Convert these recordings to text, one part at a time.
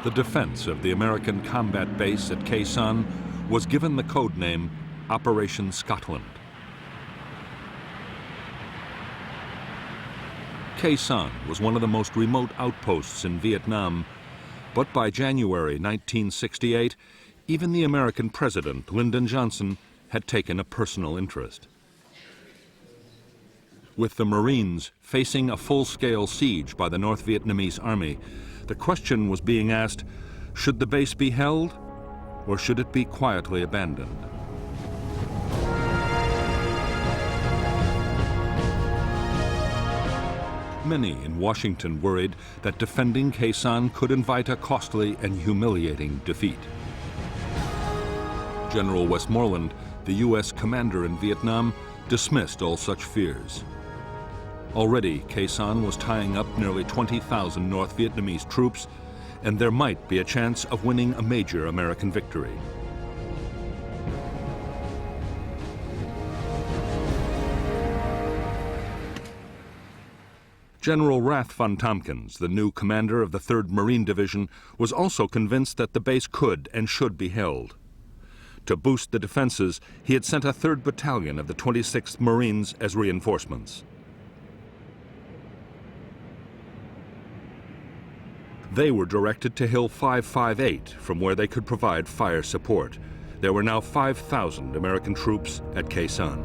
the defense of the American combat base at Khe Sanh was given the code name Operation Scotland. Khe Sanh was one of the most remote outposts in Vietnam, but by January 1968, even the American president, Lyndon Johnson, had taken a personal interest. With the Marines facing a full-scale siege by the North Vietnamese army, the question was being asked, should the base be held or should it be quietly abandoned? Many in Washington worried that defending Khe Sanh could invite a costly and humiliating defeat. General Westmoreland, the U.S. commander in Vietnam, dismissed all such fears. Already, Khe Sanh was tying up nearly 20,000 North Vietnamese troops, and there might be a chance of winning a major American victory. General Rath von Tompkins, the new commander of the 3rd Marine Division, was also convinced that the base could and should be held. To boost the defenses, he had sent a 3rd Battalion of the 26th Marines as reinforcements. They were directed to Hill 558, from where they could provide fire support. There were now 5,000 American troops at Khe Sanh.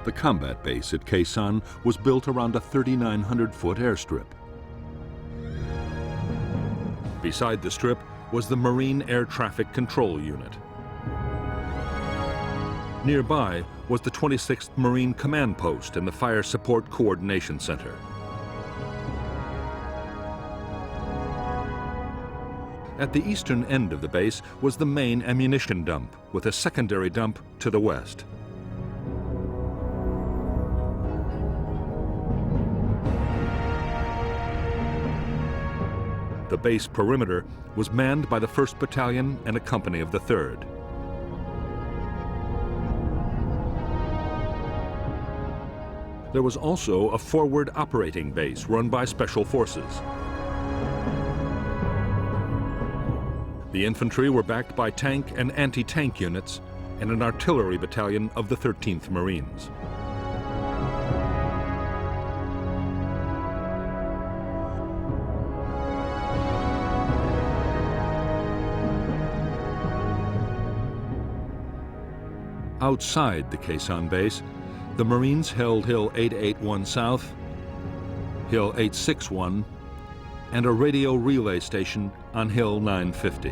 The combat base at Khe Sanh was built around a 3,900-foot airstrip. Beside the strip was the Marine Air Traffic Control Unit. Nearby was the 26th Marine Command Post and the Fire Support Coordination Center. At the eastern end of the base was the main ammunition dump, with a secondary dump to the west. The base perimeter was manned by the 1st Battalion and a company of the 3rd. There was also a forward operating base run by Special Forces. The infantry were backed by tank and anti-tank units and an artillery battalion of the 13th Marines. Outside the Khe Sanh base, the Marines held Hill 881 South, Hill 861, and a radio relay station on Hill 950.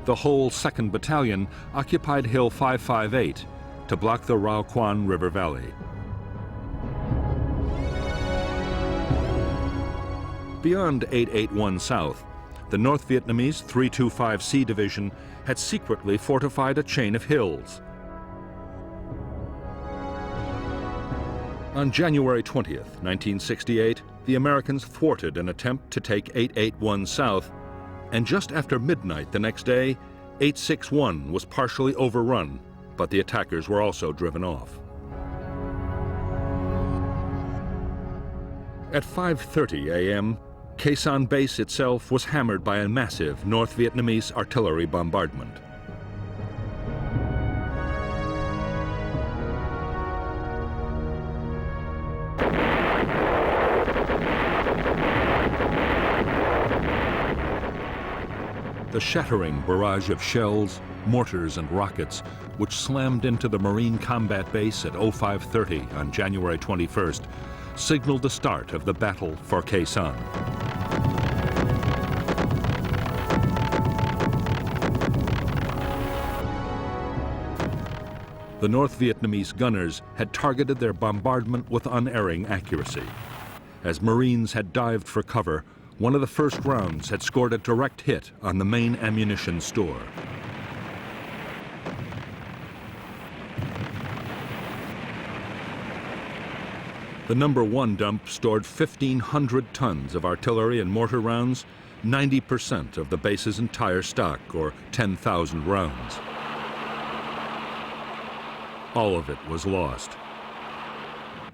The whole 2nd Battalion occupied Hill 558 to block the Rao Quan River Valley. Beyond 881 South, the North Vietnamese 325C Division had secretly fortified a chain of hills. On January 20th, 1968, the Americans thwarted an attempt to take 881 South, and just after midnight the next day, 861 was partially overrun, but the attackers were also driven off. At 5:30 a.m., Khe Sanh base itself was hammered by a massive North Vietnamese artillery bombardment. The shattering barrage of shells, mortars, and rockets, which slammed into the Marine combat base at 05:30 on January 21st, signaled the start of the battle for Khe Sanh. The North Vietnamese gunners had targeted their bombardment with unerring accuracy. As Marines had dived for cover, one of the first rounds had scored a direct hit on the main ammunition store. The No. 1 dump stored 1,500 tons of artillery and mortar rounds 90% of the base's entire stock, or 10,000 rounds. All of it was lost.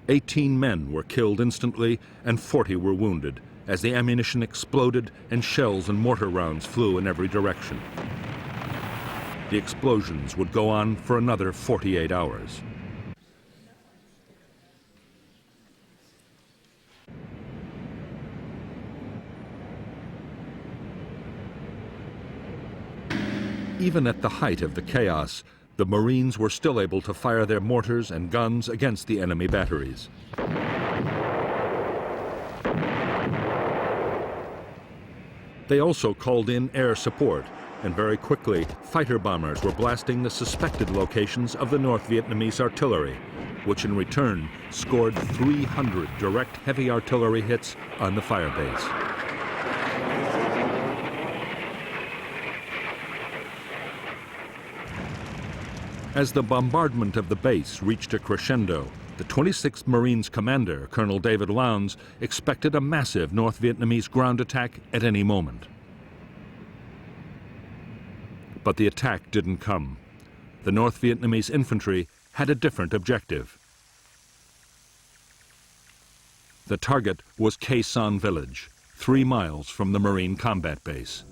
18 men were killed instantly and 40 were wounded as the ammunition exploded and shells and mortar rounds flew in every direction. The explosions would go on for another 48 hours. Even at the height of the chaos, the Marines were still able to fire their mortars and guns against the enemy batteries. They also called in air support, and very quickly, fighter bombers were blasting the suspected locations of the North Vietnamese artillery, which in return scored 300 direct heavy artillery hits on the firebase. As the bombardment of the base reached a crescendo, the 26th Marines commander, Colonel David Lowndes, expected a massive North Vietnamese ground attack at any moment. But the attack didn't come. The North Vietnamese infantry had a different objective. The target was Khe Sanh village, 3 miles from the Marine combat base.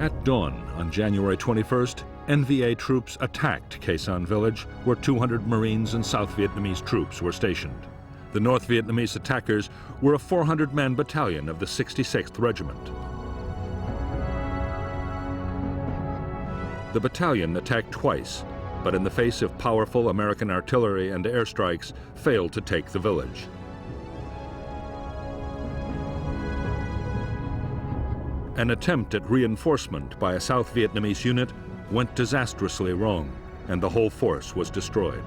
At dawn on January 21st, NVA troops attacked Khe Sanh village, where 200 Marines and South Vietnamese troops were stationed. The North Vietnamese attackers were a 400-man battalion of the 66th Regiment. The battalion attacked twice, but in the face of powerful American artillery and airstrikes, failed to take the village. An attempt at reinforcement by a South Vietnamese unit went disastrously wrong, and the whole force was destroyed.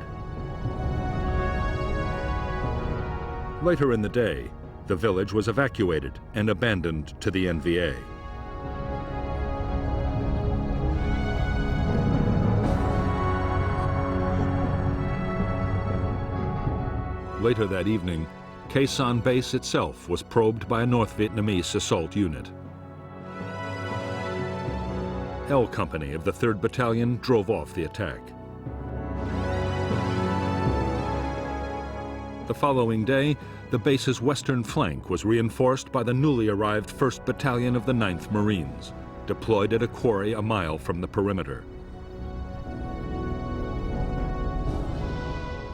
Later in the day, the village was evacuated and abandoned to the NVA. Later that evening, Khe Sanh base itself was probed by a North Vietnamese assault unit. L Company of the 3rd Battalion drove off the attack. The following day, the base's western flank was reinforced by the newly arrived 1st Battalion of the 9th Marines, deployed at a quarry a mile from the perimeter.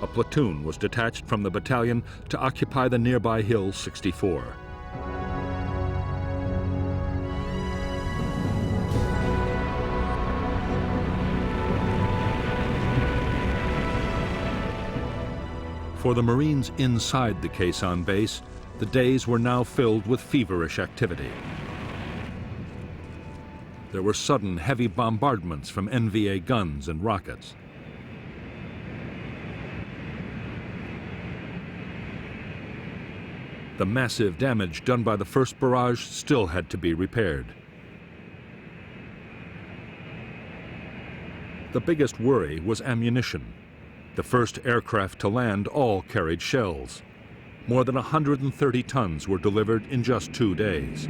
A platoon was detached from the battalion to occupy the nearby Hill 64. For the Marines inside the Khe Sanh base, the days were now filled with feverish activity. There were sudden heavy bombardments from NVA guns and rockets. The massive damage done by the first barrage still had to be repaired. The biggest worry was ammunition. The first aircraft to land all carried shells. More than 130 tons were delivered in just 2 days.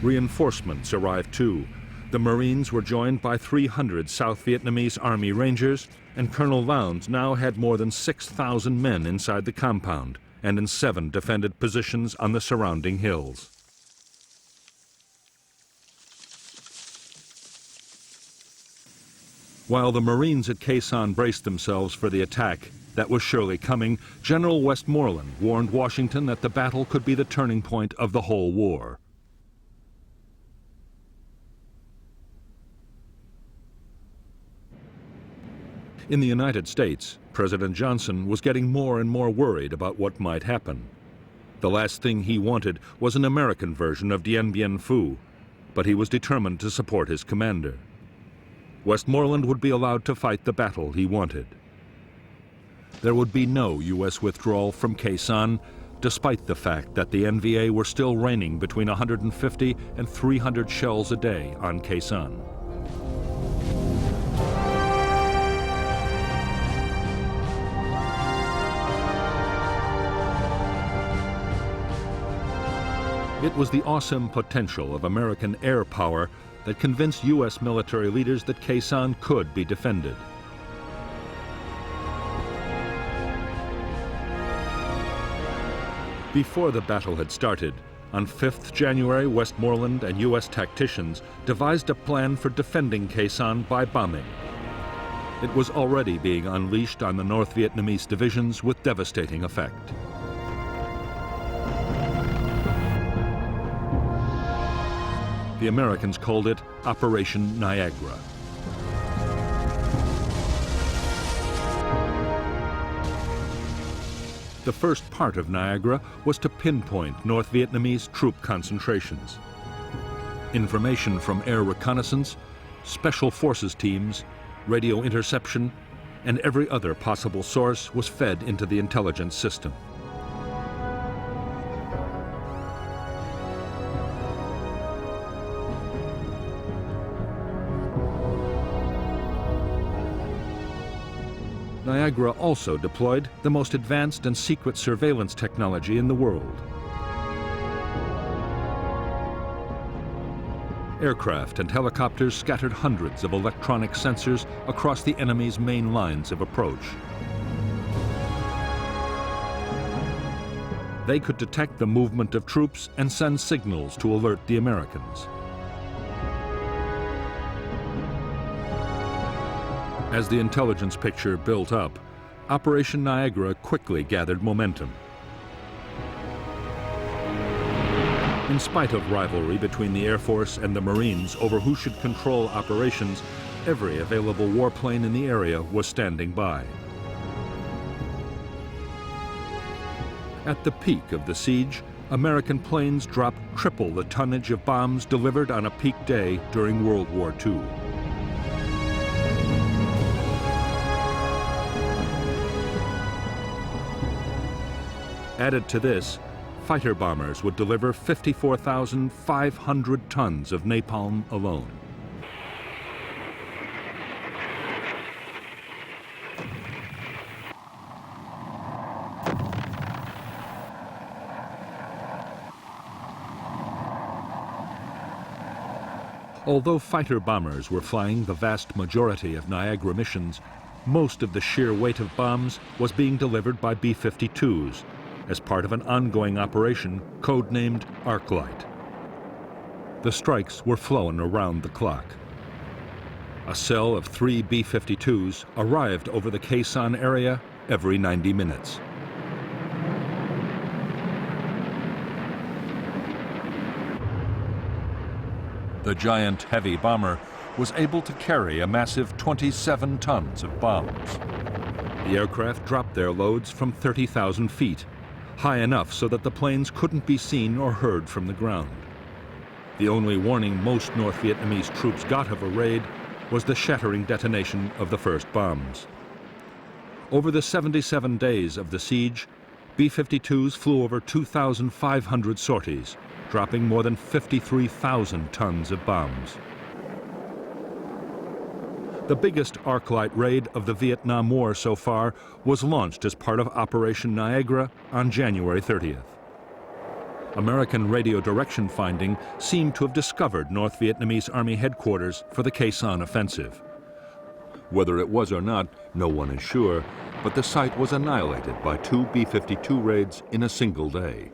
Reinforcements arrived too. The Marines were joined by 300 South Vietnamese Army Rangers, and Colonel Lowndes now had more than 6,000 men inside the compound and in 7 defended positions on the surrounding hills. While the Marines at Khe Sanh braced themselves for the attack that was surely coming, General Westmoreland warned Washington that the battle could be the turning point of the whole war. In the United States, President Johnson was getting more and more worried about what might happen. The last thing he wanted was an American version of Dien Bien Phu, but he was determined to support his commander. Westmoreland would be allowed to fight the battle he wanted. There would be no U.S. withdrawal from Khe Sanh, despite the fact that the NVA were still raining between 150 and 300 shells a day on Khe Sanh. It was the awesome potential of American air power that convinced U.S. military leaders that Khe Sanh could be defended. Before the battle had started, on 5th January, Westmoreland and U.S. tacticians devised a plan for defending Khe Sanh by bombing. It was already being unleashed on the North Vietnamese divisions with devastating effect. The Americans called it Operation Niagara. The first part of Niagara was to pinpoint North Vietnamese troop concentrations. Information from air reconnaissance, special forces teams, radio interception, and every other possible source was fed into the intelligence system. Niagara also deployed the most advanced and secret surveillance technology in the world. Aircraft and helicopters scattered hundreds of electronic sensors across the enemy's main lines of approach. They could detect the movement of troops and send signals to alert the Americans. As the intelligence picture built up, Operation Niagara quickly gathered momentum. In spite of rivalry between the Air Force and the Marines over who should control operations, every available warplane in the area was standing by. At the peak of the siege, American planes dropped triple the tonnage of bombs delivered on a peak day during World War II. Added to this, fighter bombers would deliver 54,500 tons of napalm alone. Although fighter bombers were flying the vast majority of Niagara missions, most of the sheer weight of bombs was being delivered by B-52s, as part of an ongoing operation codenamed Arclight. The strikes were flown around the clock. A cell of 3 B-52s arrived over the Khe Sanh area every 90 minutes. The giant heavy bomber was able to carry a massive 27 tons of bombs. The aircraft dropped their loads from 30,000 feet, high enough so that the planes couldn't be seen or heard from the ground. The only warning most North Vietnamese troops got of a raid was the shattering detonation of the first bombs. Over the 77 days of the siege, B-52s flew over 2,500 sorties, dropping more than 53,000 tons of bombs. The biggest Arclight raid of the Vietnam War so far was launched as part of Operation Niagara on January 30th. American radio direction finding seemed to have discovered North Vietnamese Army headquarters for the Khe Sanh offensive. Whether it was or not, no one is sure, but the site was annihilated by 2 B-52 raids in a single day.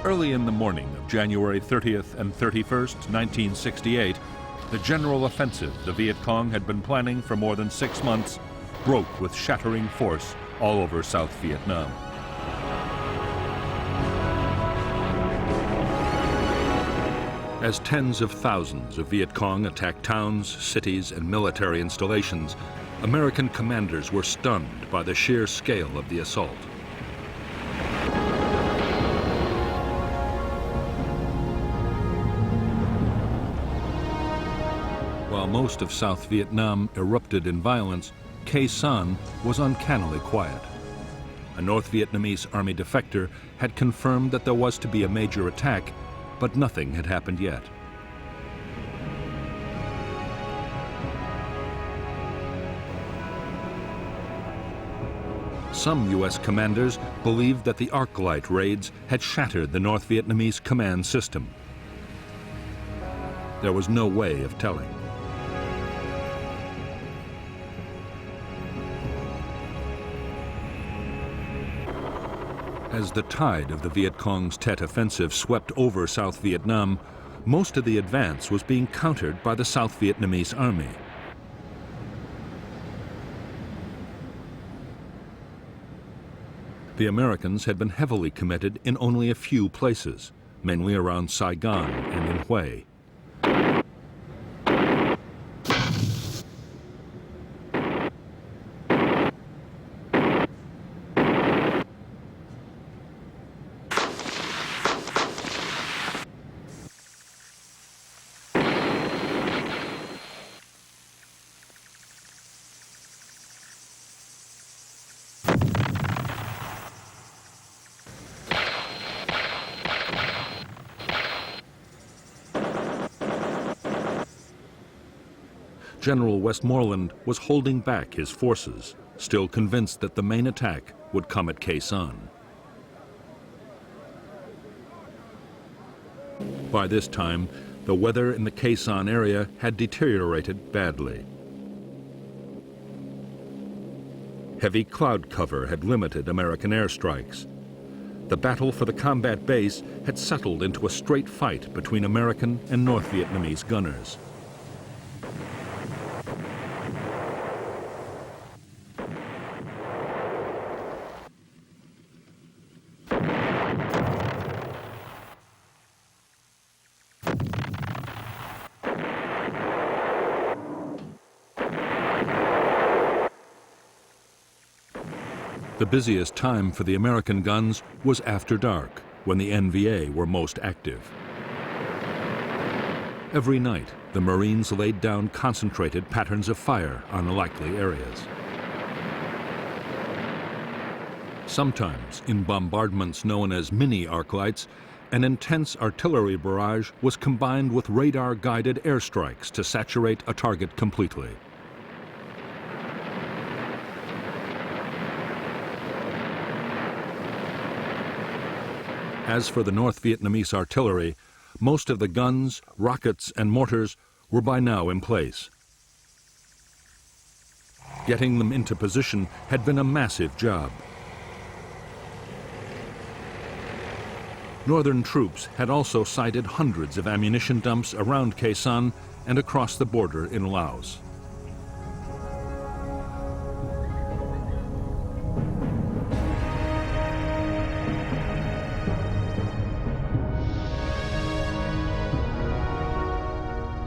Early in the morning of January 30th and 31st, 1968, the general offensive the Viet Cong had been planning for more than 6 months broke with shattering force all over South Vietnam. As tens of thousands of Viet Cong attacked towns, cities, and military installations, American commanders were stunned by the sheer scale of the assault. While most of South Vietnam erupted in violence, Khe Sanh was uncannily quiet. A North Vietnamese army defector had confirmed that there was to be a major attack, but nothing had happened yet. Some U.S. commanders believed that the Arc-Light raids had shattered the North Vietnamese command system. There was no way of telling. As the tide of the Viet Cong's Tet Offensive swept over South Vietnam, most of the advance was being countered by the South Vietnamese army. The Americans had been heavily committed in only a few places, mainly around Saigon and in Hue. General Westmoreland was holding back his forces, still convinced that the main attack would come at Khe Sanh. By this time, the weather in the Khe Sanh area had deteriorated badly. Heavy cloud cover had limited American airstrikes. The battle for the combat base had settled into a straight fight between American and North Vietnamese gunners. The busiest time for the American guns was after dark, when the NVA were most active. Every night, the Marines laid down concentrated patterns of fire on the likely areas. Sometimes, in bombardments known as mini arc-lights, an intense artillery barrage was combined with radar-guided airstrikes to saturate a target completely. As for the North Vietnamese artillery, most of the guns, rockets, and mortars were by now in place. Getting them into position had been a massive job. Northern troops had also sighted hundreds of ammunition dumps around Khe Sanh and across the border in Laos.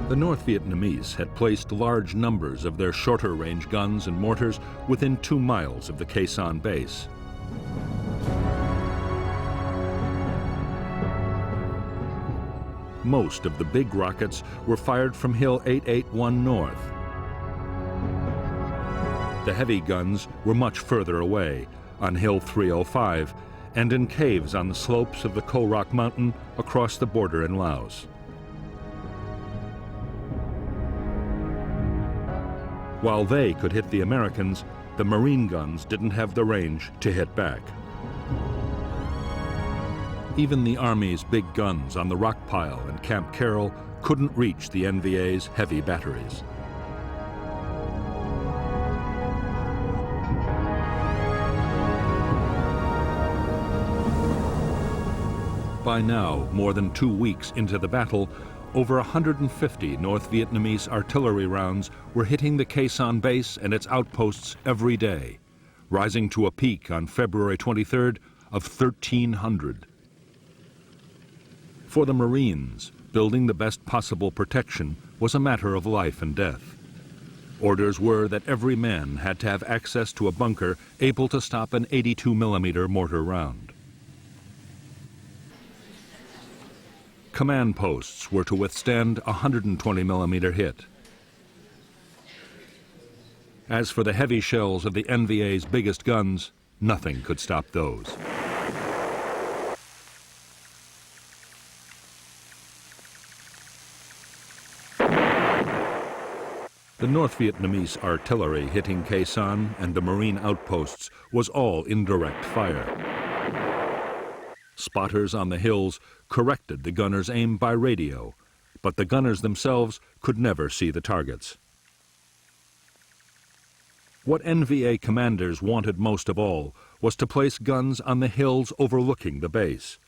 The North Vietnamese had placed large numbers of their shorter-range guns and mortars within 2 miles of the Khe Sanh base. Most of the big rockets were fired from Hill 881 North. The heavy guns were much further away, on Hill 305, and in caves on the slopes of the Ko Rock Mountain across the border in Laos. While they could hit the Americans, the Marine guns didn't have the range to hit back. Even the Army's big guns on the Rock Pile and Camp Carroll couldn't reach the NVA's heavy batteries. By now, more than 2 weeks into the battle, over 150 North Vietnamese artillery rounds were hitting the Khe Sanh base and its outposts every day, rising to a peak on February 23rd of 1,300. For the Marines, building the best possible protection was a matter of life and death. Orders were that every man had to have access to a bunker able to stop an 82mm mortar round. Command posts were to withstand a 120mm hit. As for the heavy shells of the NVA's biggest guns, nothing could stop those. The North Vietnamese artillery hitting Khe Sanh and the Marine outposts was all indirect fire. Spotters on the hills corrected the gunners' aim by radio, but the gunners themselves could never see the targets. What NVA commanders wanted most of all was to place guns on the hills overlooking the base.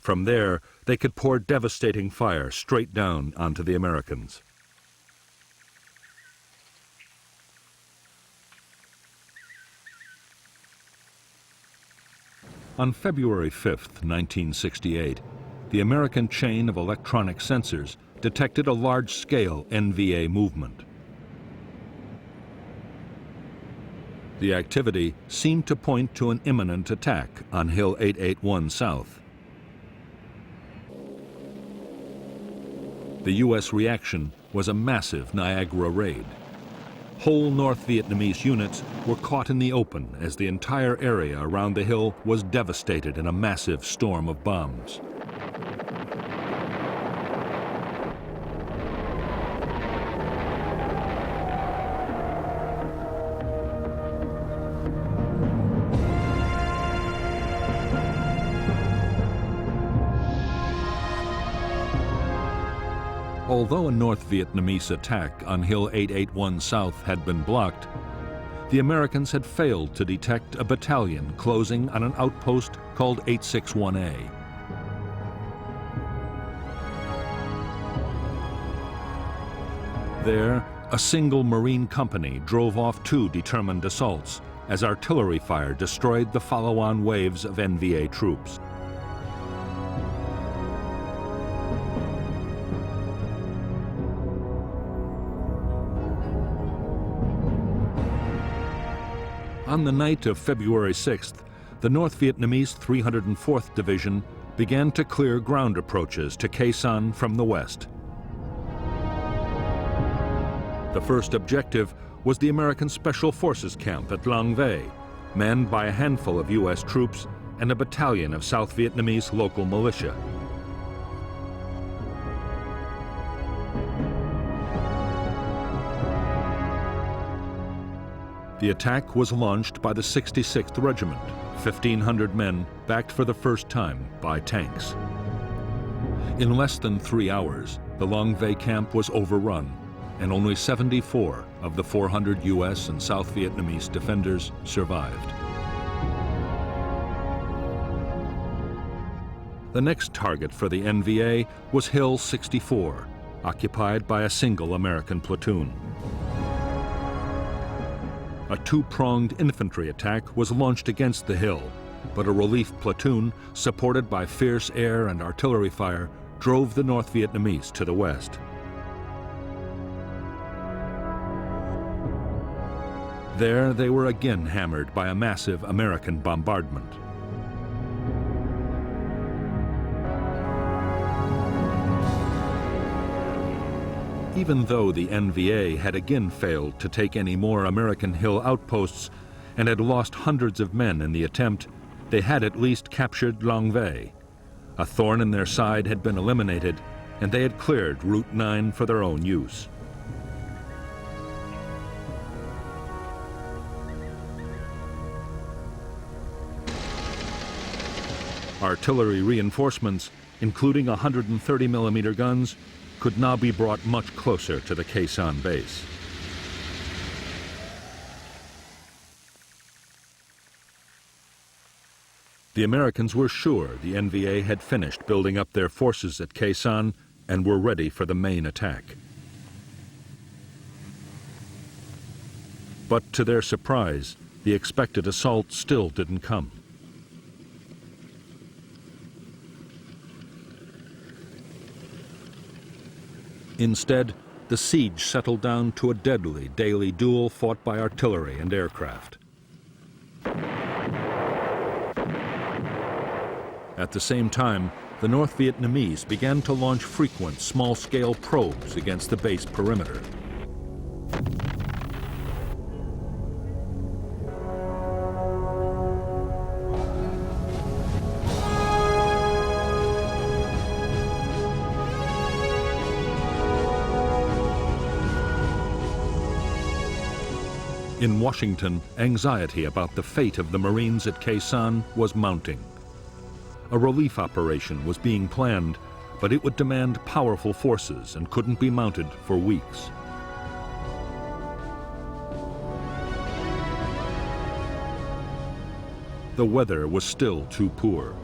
From there, they could pour devastating fire straight down onto the Americans. On February 5, 1968, the American chain of electronic sensors detected a large-scale NVA movement. The activity seemed to point to an imminent attack on Hill 881 South. The U.S. reaction was a massive Niagara raid. Whole North Vietnamese units were caught in the open as the entire area around the hill was devastated in a massive storm of bombs. Although a North Vietnamese attack on Hill 881 South had been blocked, the Americans had failed to detect a battalion closing on an outpost called 861A. There, a single Marine company drove off two determined assaults as artillery fire destroyed the follow-on waves of NVA troops. On the night of February 6th, the North Vietnamese 304th Division began to clear ground approaches to Khe Sanh from the west. The first objective was the American Special Forces camp at Long Vây, manned by a handful of U.S. troops and a battalion of South Vietnamese local militia. The attack was launched by the 66th Regiment, 1,500 men backed for the first time by tanks. In less than 3 hours, the Long Vây camp was overrun, and only 74 of the 400 U.S. and South Vietnamese defenders survived. The next target for the NVA was Hill 64, occupied by a single American platoon. A two-pronged infantry attack was launched against the hill, but a relief platoon, supported by fierce air and artillery fire, drove the North Vietnamese to the west. There, they were again hammered by a massive American bombardment. Even though the NVA had again failed to take any more American hill outposts and had lost hundreds of men in the attempt, they had at least captured Long Vây. A thorn in their side had been eliminated, and they had cleared Route 9 for their own use. Artillery reinforcements, including 130mm guns, could now be brought much closer to the Khe Sanh base. The Americans were sure the NVA had finished building up their forces at Khe Sanh and were ready for the main attack. But to their surprise, the expected assault still didn't come. Instead, the siege settled down to a deadly daily duel fought by artillery and aircraft. At the same time, the North Vietnamese began to launch frequent small-scale probes against the base perimeter. In Washington, anxiety about the fate of the Marines at Khe Sanh was mounting. A relief operation was being planned, but it would demand powerful forces and couldn't be mounted for weeks. The weather was still too poor.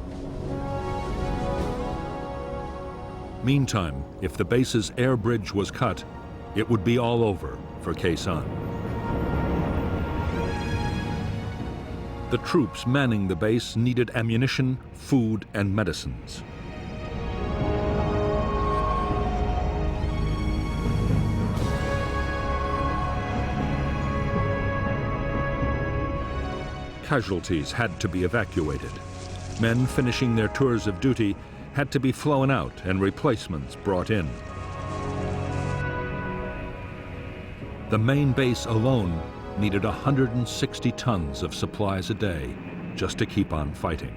Meantime, if the base's air bridge was cut, it would be all over for Khe Sanh. The troops manning the base needed ammunition, food, and medicines. Casualties had to be evacuated. Men finishing their tours of duty had to be flown out and replacements brought in. The main base alone needed 160 tons of supplies a day just to keep on fighting.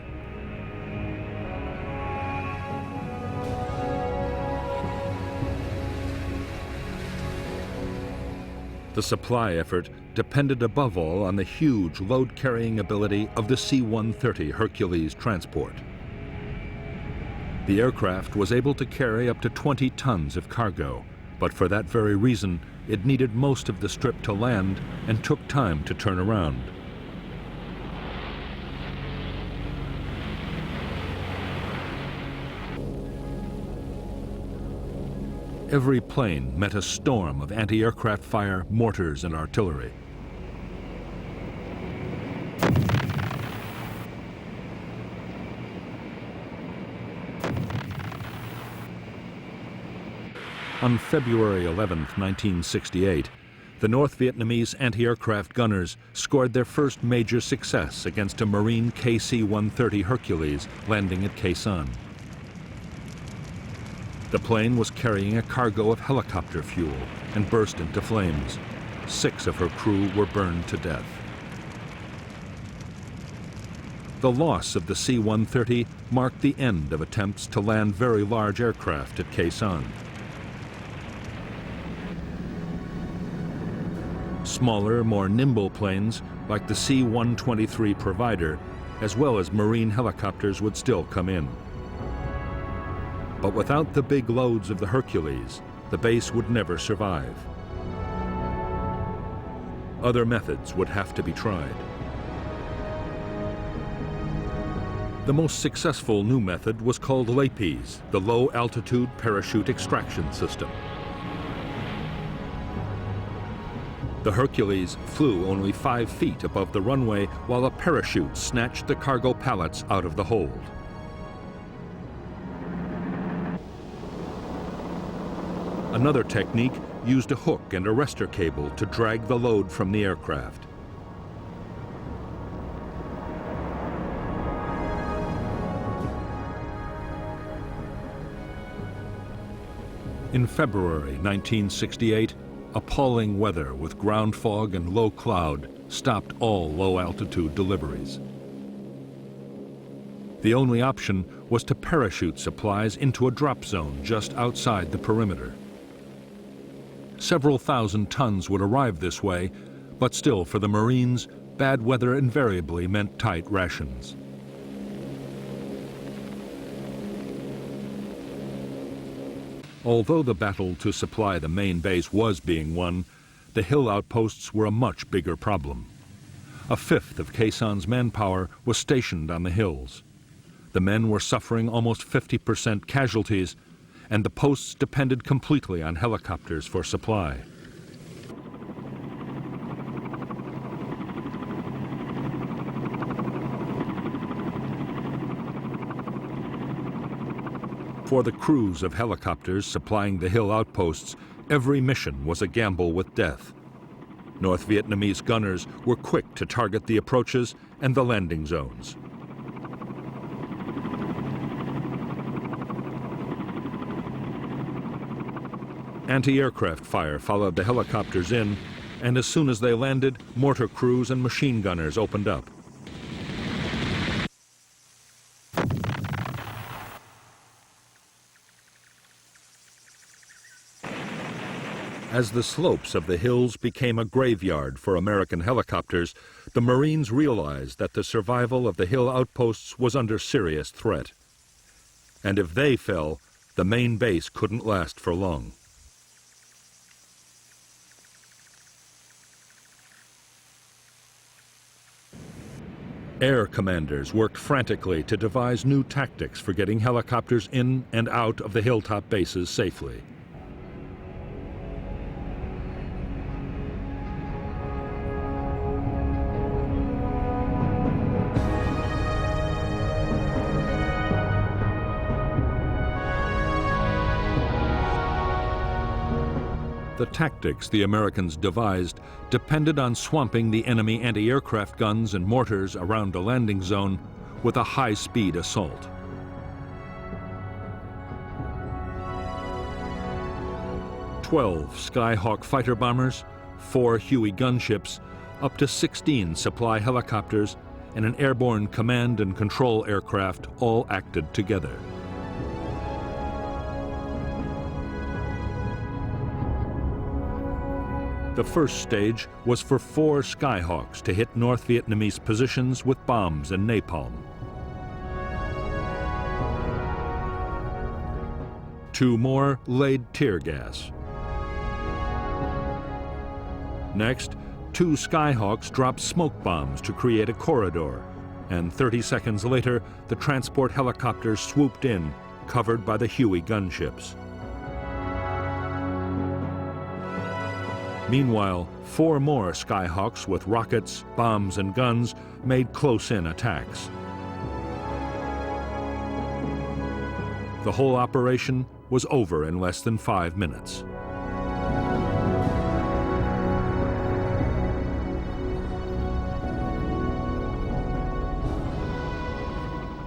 The supply effort depended above all on the huge load-carrying ability of the C-130 Hercules transport. The aircraft was able to carry up to 20 tons of cargo, but for that very reason, it needed most of the strip to land and took time to turn around. Every plane met a storm of anti-aircraft fire, mortars, and artillery. On February 11, 1968, the North Vietnamese anti-aircraft gunners scored their first major success against a Marine KC-130 Hercules landing at Khe Sanh. The plane was carrying a cargo of helicopter fuel and burst into flames. 6 of her crew were burned to death. The loss of the C-130 marked the end of attempts to land very large aircraft at Khe Sanh. Smaller, more nimble planes like the C-123 Provider, as well as Marine helicopters, would still come in. But without the big loads of the Hercules, the base would never survive. Other methods would have to be tried. The most successful new method was called LAPES, the Low Altitude Parachute Extraction System. The Hercules flew only 5 feet above the runway while a parachute snatched the cargo pallets out of the hold. Another technique used a hook and arrestor cable to drag the load from the aircraft. In February 1968, appalling weather with ground fog and low cloud stopped all low-altitude deliveries. The only option was to parachute supplies into a drop zone just outside the perimeter. Several thousand tons would arrive this way, but still for the Marines, bad weather invariably meant tight rations. Although the battle to supply the main base was being won, the hill outposts were a much bigger problem. A fifth of Khe Sanh's manpower was stationed on the hills. The men were suffering almost 50% casualties, and the posts depended completely on helicopters for supply. For the crews of helicopters supplying the hill outposts, every mission was a gamble with death. North Vietnamese gunners were quick to target the approaches and the landing zones. Anti-aircraft fire followed the helicopters in, and as soon as they landed, mortar crews and machine gunners opened up. As the slopes of the hills became a graveyard for American helicopters, the Marines realized that the survival of the hill outposts was under serious threat. And if they fell, the main base couldn't last for long. Air commanders worked frantically to devise new tactics for getting helicopters in and out of the hilltop bases safely. The tactics the Americans devised depended on swamping the enemy anti-aircraft guns and mortars around a landing zone with a high-speed assault. "12 Skyhawk fighter bombers, 4 Huey gunships, up to 16 supply helicopters, and an airborne command and control aircraft all acted together. The first stage was for 4 Skyhawks to hit North Vietnamese positions with bombs and napalm. 2 more laid tear gas. Next, 2 Skyhawks dropped smoke bombs to create a corridor, and 30 seconds later, the transport helicopters swooped in, covered by the Huey gunships. Meanwhile, 4 more Skyhawks with rockets, bombs, and guns made close-in attacks. The whole operation was over in less than 5 minutes.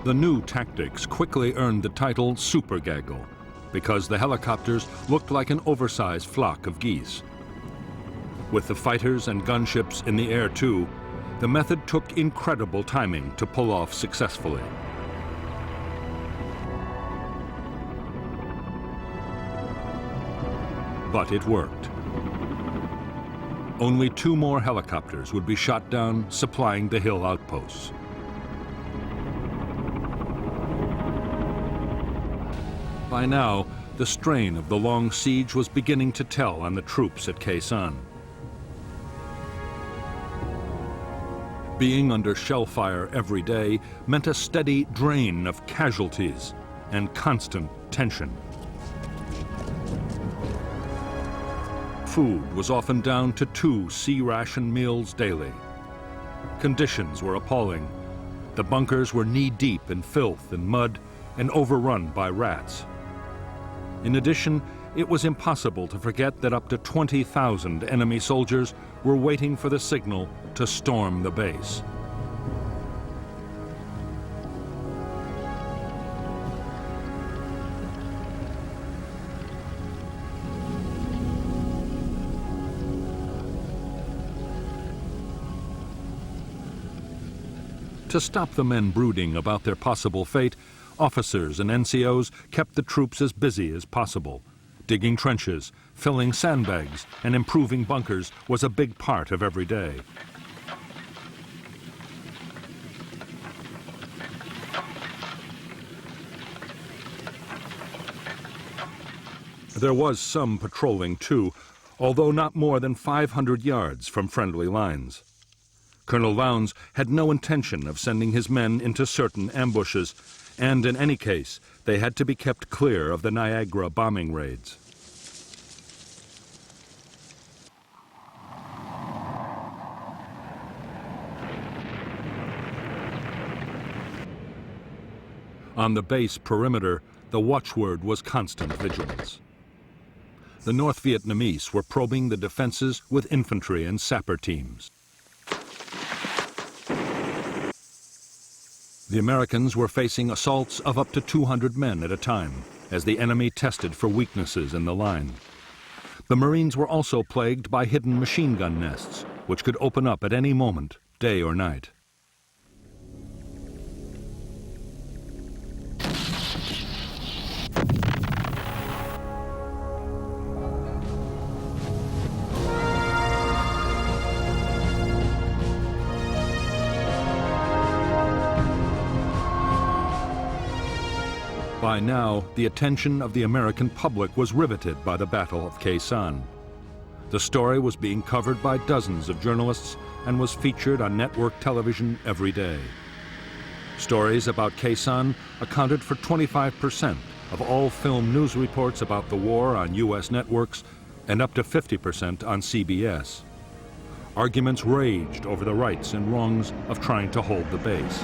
The new tactics quickly earned the title Super Gaggle because the helicopters looked like an oversized flock of geese. With the fighters and gunships in the air too, the method took incredible timing to pull off successfully. But it worked. Only 2 more helicopters would be shot down, supplying the hill outposts. By now, the strain of the long siege was beginning to tell on the troops at Khe Sanh. Being under shell fire every day meant a steady drain of casualties and constant tension. Food was often down to 2 C-ration meals daily. Conditions were appalling. The bunkers were knee-deep in filth and mud and overrun by rats. In addition, it was impossible to forget that up to 20,000 enemy soldiers were waiting for the signal to storm the base. To stop the men brooding about their possible fate, officers and NCOs kept the troops as busy as possible. Digging trenches, filling sandbags, and improving bunkers was a big part of every day. There was some patrolling too, although not more than 500 yards from friendly lines. Colonel Lowndes had no intention of sending his men into certain ambushes, and in any case, they had to be kept clear of the Niagara bombing raids. On the base perimeter, the watchword was constant vigilance. The North Vietnamese were probing the defenses with infantry and sapper teams. The Americans were facing assaults of up to 200 men at a time as the enemy tested for weaknesses in the line. The Marines were also plagued by hidden machine gun nests, which could open up at any moment, day or night. By now, the attention of the American public was riveted by the Battle of Khe Sanh. The story was being covered by dozens of journalists and was featured on network television every day. Stories about Khe Sanh accounted for 25% of all film news reports about the war on U.S. networks and up to 50% on CBS. Arguments raged over the rights and wrongs of trying to hold the base.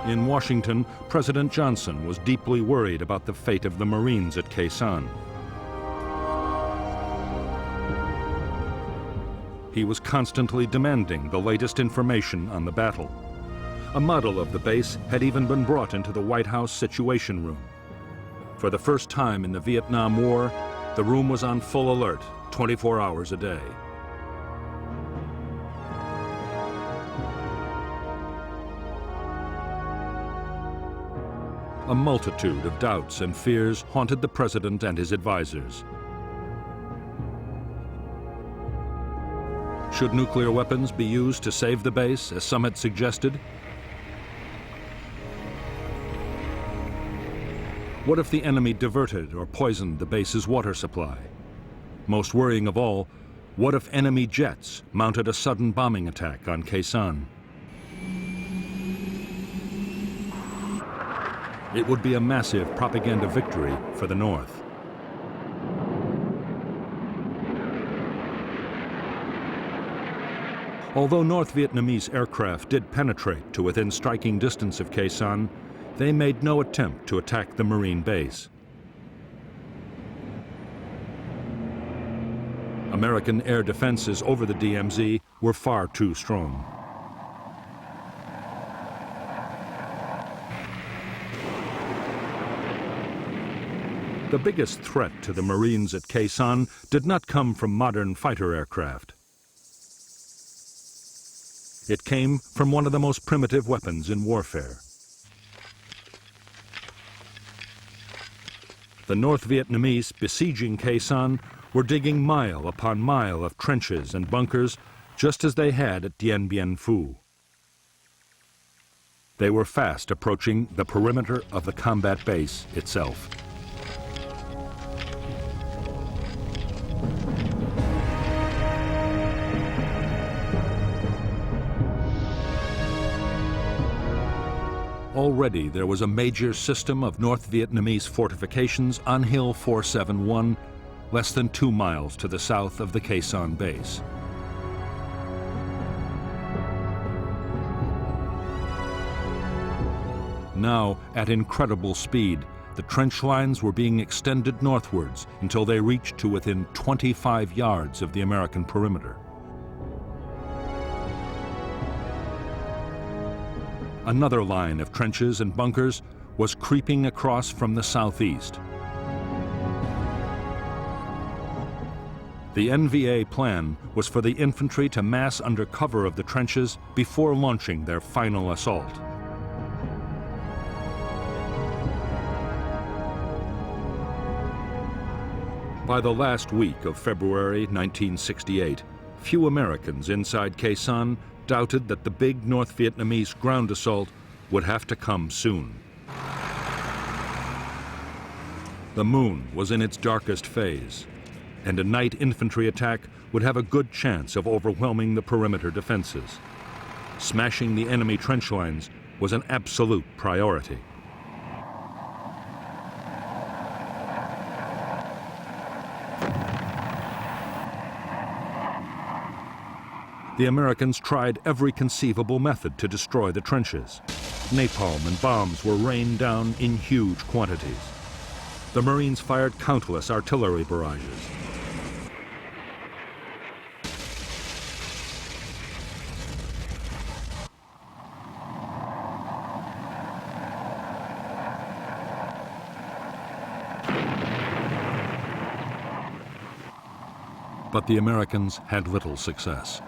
In Washington, President Johnson was deeply worried about the fate of the Marines at Khe Sanh. He was constantly demanding the latest information on the battle. A model of the base had even been brought into the White House Situation Room. For the first time in the Vietnam War, the room was on full alert, 24 hours a day. A multitude of doubts and fears haunted the president and his advisors. Should nuclear weapons be used to save the base, as some had suggested? What if the enemy diverted or poisoned the base's water supply? Most worrying of all, what if enemy jets mounted a sudden bombing attack on Khe Sanh? It would be a massive propaganda victory for the North. Although North Vietnamese aircraft did penetrate to within striking distance of Khe Sanh, they made no attempt to attack the Marine base. American air defenses over the DMZ were far too strong. The biggest threat to the Marines at Khe Sanh did not come from modern fighter aircraft. It came from one of the most primitive weapons in warfare. The North Vietnamese besieging Khe Sanh were digging mile upon mile of trenches and bunkers, just as they had at Dien Bien Phu. They were fast approaching the perimeter of the combat base itself. Already there was a major system of North Vietnamese fortifications on Hill 471, less than 2 miles to the south of the Khe Sanh base. Now, at incredible speed, the trench lines were being extended northwards until they reached to within 25 yards of the American perimeter. Another line of trenches and bunkers was creeping across from the southeast. The NVA plan was for the infantry to mass under cover of the trenches before launching their final assault. By the last week of February 1968, few Americans inside Khe Sanh doubted that the big North Vietnamese ground assault would have to come soon. The moon was in its darkest phase, and a night infantry attack would have a good chance of overwhelming the perimeter defenses. Smashing the enemy trench lines was an absolute priority. The Americans tried every conceivable method to destroy the trenches. napalm and bombs were rained down in huge quantities. The Marines fired countless artillery barrages. But the Americans had little success.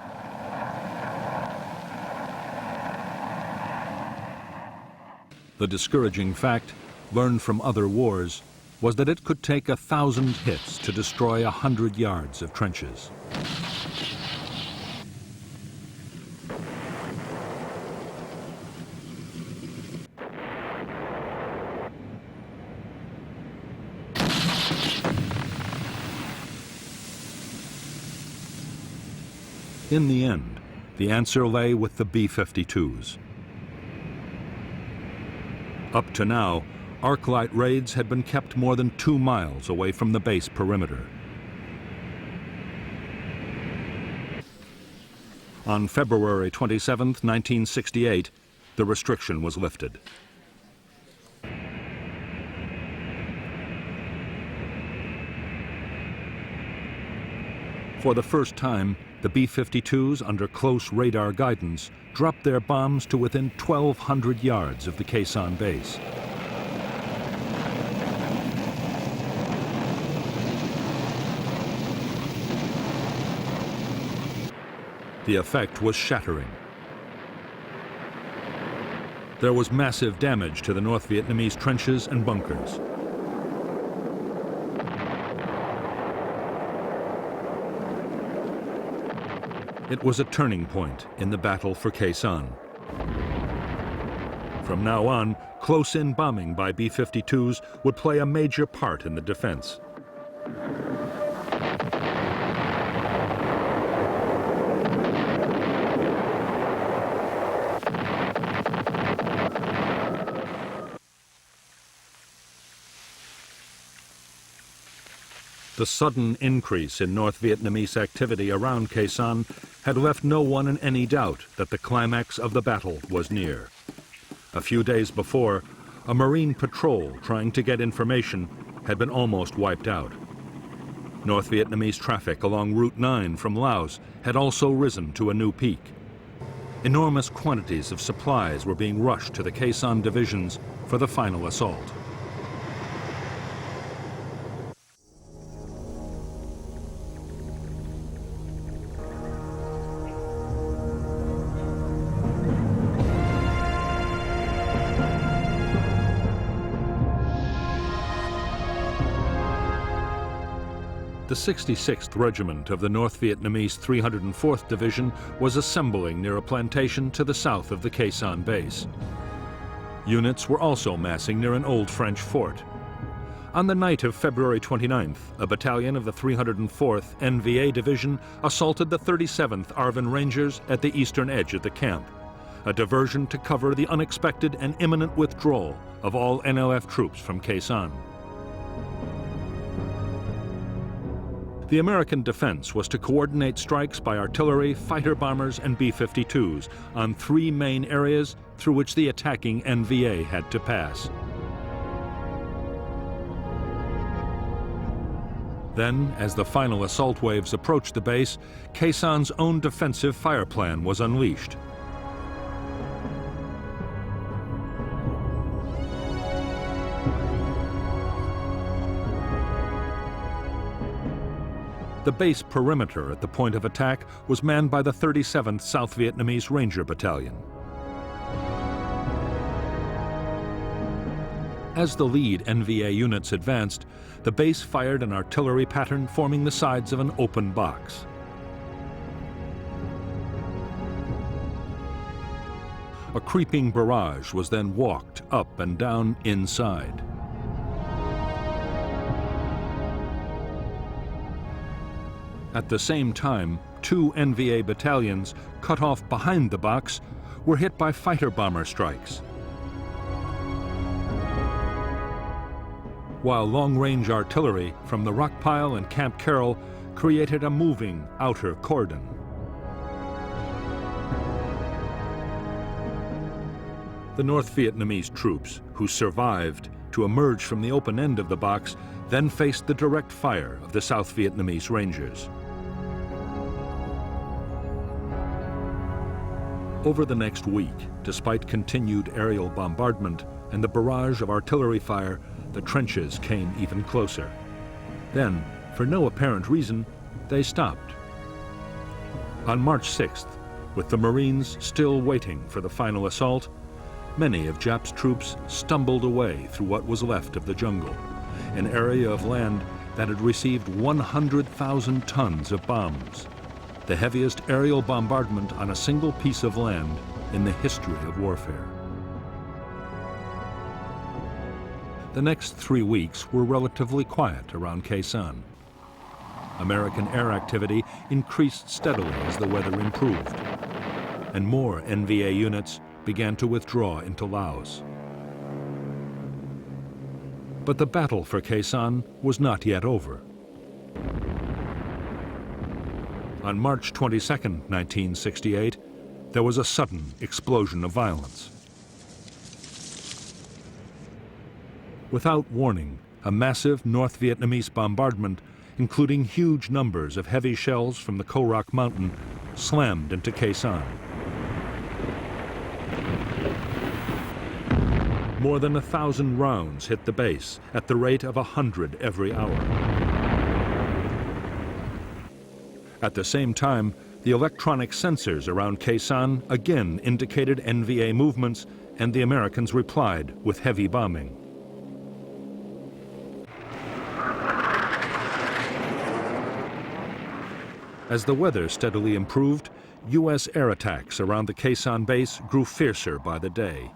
The discouraging fact, learned from other wars, was that it could take 1,000 hits to destroy 100 yards of trenches. In the end, the answer lay with the B-52s. Up to now, arc-light raids had been kept more than 2 miles away from the base perimeter. On February 27, 1968, the restriction was lifted. For the first time, the B-52s, under close radar guidance, dropped their bombs to within 1,200 yards of the Khe Sanh base. The effect was shattering. There was massive damage to the North Vietnamese trenches and bunkers. It was a turning point in the battle for Khe Sanh. From now on, close-in bombing by B-52s would play a major part in the defense. The sudden increase in North Vietnamese activity around Khe Sanh had left no one in any doubt that the climax of the battle was near. A few days before, a Marine patrol trying to get information had been almost wiped out. North Vietnamese traffic along Route 9 from Laos had also risen to a new peak. Enormous quantities of supplies were being rushed to the Khe Sanh divisions for the final assault. The 66th Regiment of the North Vietnamese 304th Division was assembling near a plantation to the south of the Khe Sanh base. Units were also massing near an old French fort. On the night of February 29th, a battalion of the 304th NVA Division assaulted the 37th ARVN Rangers at the eastern edge of the camp, a diversion to cover the unexpected and imminent withdrawal of all NLF troops from Khe Sanh. The American defense was to coordinate strikes by artillery, fighter bombers, and B-52s on 3 main areas through which the attacking NVA had to pass. Then, as the final assault waves approached the base, Khe Sanh's own defensive fire plan was unleashed. The base perimeter at the point of attack was manned by the 37th South Vietnamese Ranger Battalion. As the lead NVA units advanced, the base fired an artillery pattern forming the sides of an open box. A creeping barrage was then walked up and down inside. At the same time, 2 NVA battalions, cut off behind the box, were hit by fighter bomber strikes. While long-range artillery from the Rockpile and Camp Carroll created a moving outer cordon. The North Vietnamese troops, who survived to emerge from the open end of the box, then faced the direct fire of the South Vietnamese Rangers. Over the next week, despite continued aerial bombardment and the barrage of artillery fire, the trenches came even closer. Then, for no apparent reason, they stopped. On March 6th, with the Marines still waiting for the final assault, many of Jap's troops stumbled away through what was left of the jungle, an area of land that had received 100,000 tons of bombs, the heaviest aerial bombardment on a single piece of land in the history of warfare. The next 3 weeks were relatively quiet around Khe Sanh. American air activity increased steadily as the weather improved, and more NVA units began to withdraw into Laos. But the battle for Khe Sanh was not yet over. On March 22, 1968, there was a sudden explosion of violence. Without warning, a massive North Vietnamese bombardment, including huge numbers of heavy shells from the Ko Rock Mountain, slammed into Khe Sanh. More than 1,000 rounds hit the base at the rate of 100 every hour. At the same time, the electronic sensors around Khe Sanh again indicated NVA movements, and the Americans replied with heavy bombing. As the weather steadily improved, U.S. air attacks around the Khe Sanh base grew fiercer by the day.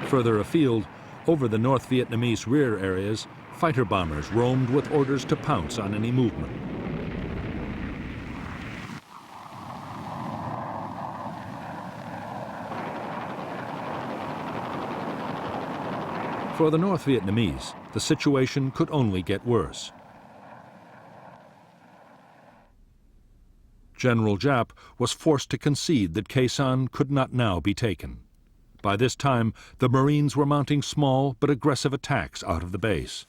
Further afield, over the North Vietnamese rear areas, fighter bombers roamed with orders to pounce on any movement. For the North Vietnamese, the situation could only get worse. General Giap was forced to concede that Khe Sanh could not now be taken. By this time, the Marines were mounting small but aggressive attacks out of the base.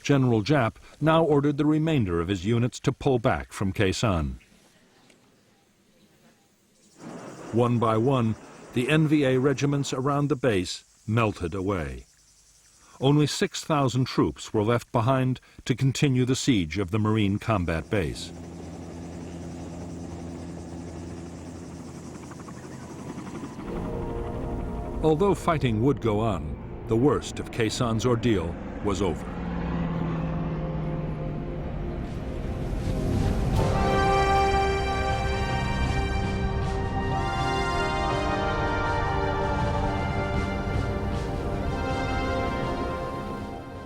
General Giap now ordered the remainder of his units to pull back from Khe Sanh. One by one, the NVA regiments around the base melted away. Only 6,000 troops were left behind to continue the siege of the Marine combat base. Although fighting would go on, the worst of Khe Sanh's ordeal was over.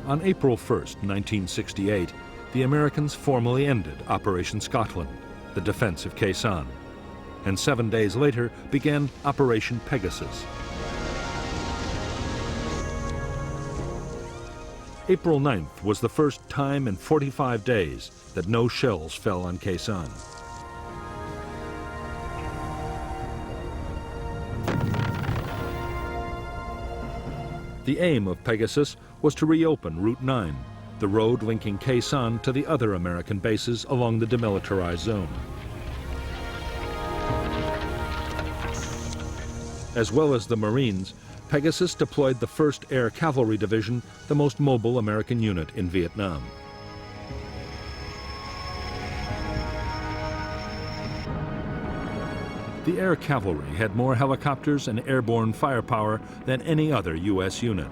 On April 1, 1968, the Americans formally ended Operation Scotland, the defense of Khe Sanh, and 7 days later began Operation Pegasus. April 9th was the first time in 45 days that no shells fell on Khe Sanh. The aim of Pegasus was to reopen Route 9, the road linking Khe Sanh to the other American bases along the demilitarized zone. As well as the Marines, Pegasus deployed the 1st Air Cavalry Division, the most mobile American unit in Vietnam. The Air Cavalry had more helicopters and airborne firepower than any other U.S. unit.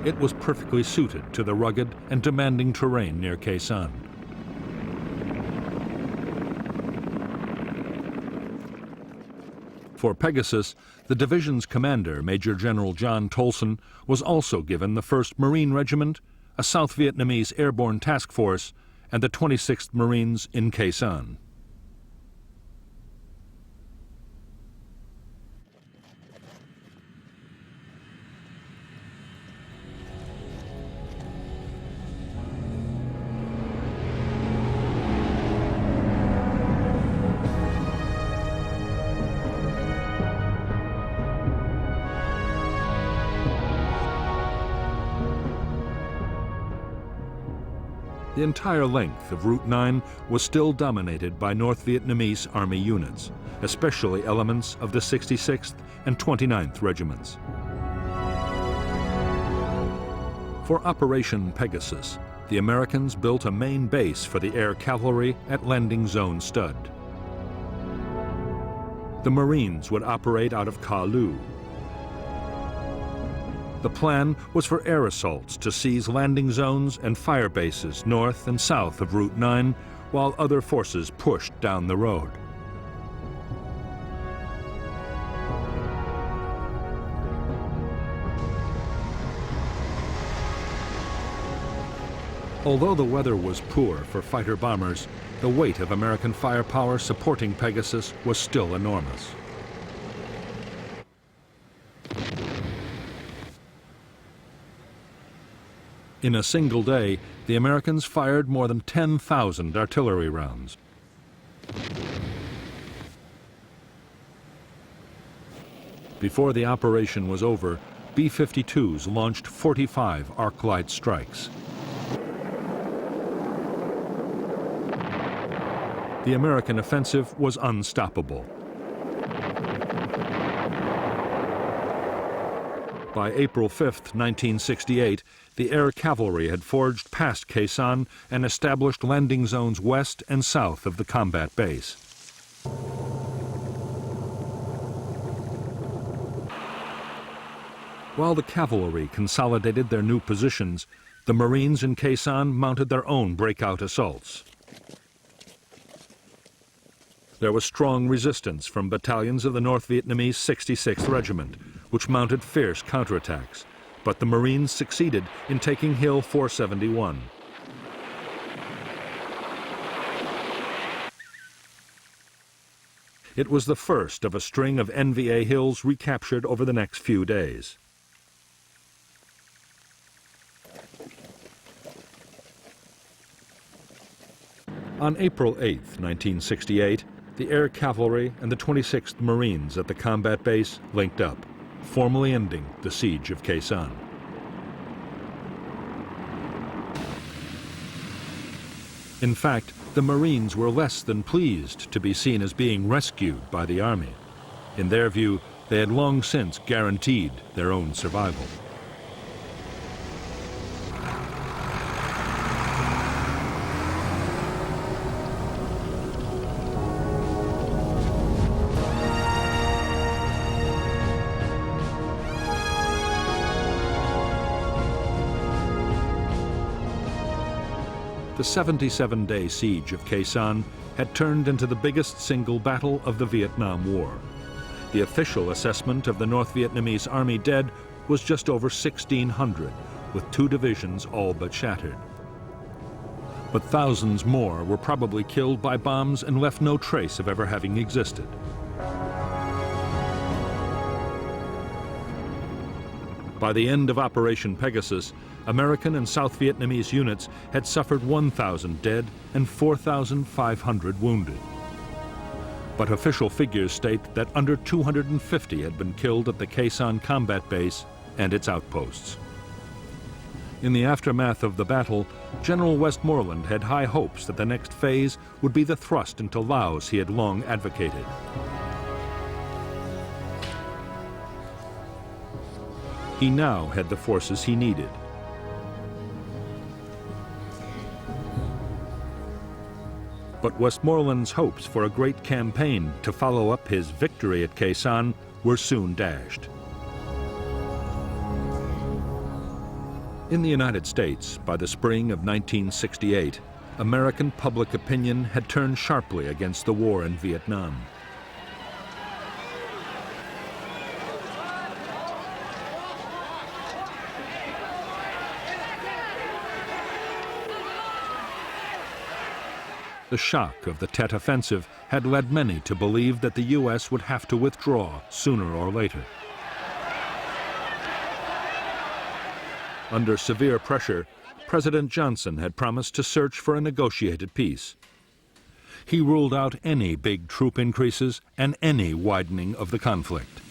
It was perfectly suited to the rugged and demanding terrain near Khe Sanh. For Pegasus, the division's commander, Major General John Tolson, was also given the 1st Marine Regiment, a South Vietnamese airborne task force, and the 26th Marines in Khe Sanh. The entire length of Route 9 was still dominated by North Vietnamese Army units, especially elements of the 66th and 29th Regiments. For Operation Pegasus, the Americans built a main base for the air cavalry at Landing Zone Stud. The Marines would operate out of Ka Lu. The plan was for air assaults to seize landing zones and fire bases north and south of Route 9, while other forces pushed down the road. Although the weather was poor for fighter bombers, the weight of American firepower supporting Pegasus was still enormous. In a single day, the Americans fired more than 10,000 artillery rounds. Before the operation was over, B-52s launched 45 arc-light strikes. The American offensive was unstoppable. By April 5, 1968, the air cavalry had forged past Khe Sanh and established landing zones west and south of the combat base. While the cavalry consolidated their new positions, the Marines in Khe Sanh mounted their own breakout assaults. There was strong resistance from battalions of the North Vietnamese 66th Regiment, which mounted fierce counterattacks, but the Marines succeeded in taking Hill 471. It was the first of a string of NVA hills recaptured over the next few days. On April 8, 1968, the air cavalry and the 26th Marines at the combat base linked up, formally ending the siege of Khe Sanh. In fact, the Marines were less than pleased to be seen as being rescued by the Army. In their view, they had long since guaranteed their own survival. The 77-day siege of Khe Sanh had turned into the biggest single battle of the Vietnam War. The official assessment of the North Vietnamese Army dead was just over 1,600, with 2 divisions all but shattered. But thousands more were probably killed by bombs and left no trace of ever having existed. By the end of Operation Pegasus, American and South Vietnamese units had suffered 1,000 dead and 4,500 wounded. But official figures state that under 250 had been killed at the Khe Sanh combat base and its outposts. In the aftermath of the battle, General Westmoreland had high hopes that the next phase would be the thrust into Laos he had long advocated. He now had the forces he needed. But Westmoreland's hopes for a great campaign to follow up his victory at Khe Sanh were soon dashed. In the United States, by the spring of 1968, American public opinion had turned sharply against the war in Vietnam. The shock of the Tet Offensive had led many to believe that the U.S. would have to withdraw sooner or later. Under severe pressure, President Johnson had promised to search for a negotiated peace. He ruled out any big troop increases and any widening of the conflict.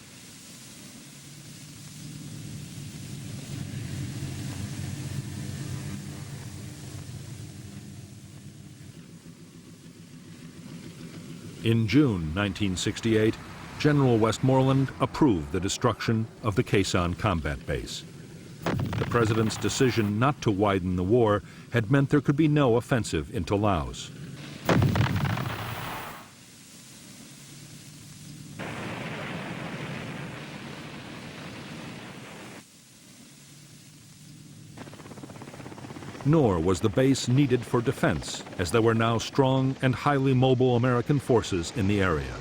In June 1968, General Westmoreland approved the destruction of the Khe Sanh combat base. The president's decision not to widen the war had meant there could be no offensive into Laos. Nor was the base needed for defense, as there were now strong and highly mobile American forces in the area.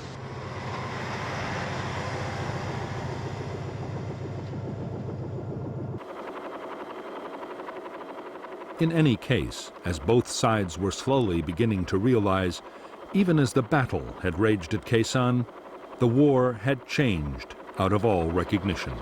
In any case, as both sides were slowly beginning to realize, even as the battle had raged at Khe Sanh, the war had changed out of all recognition.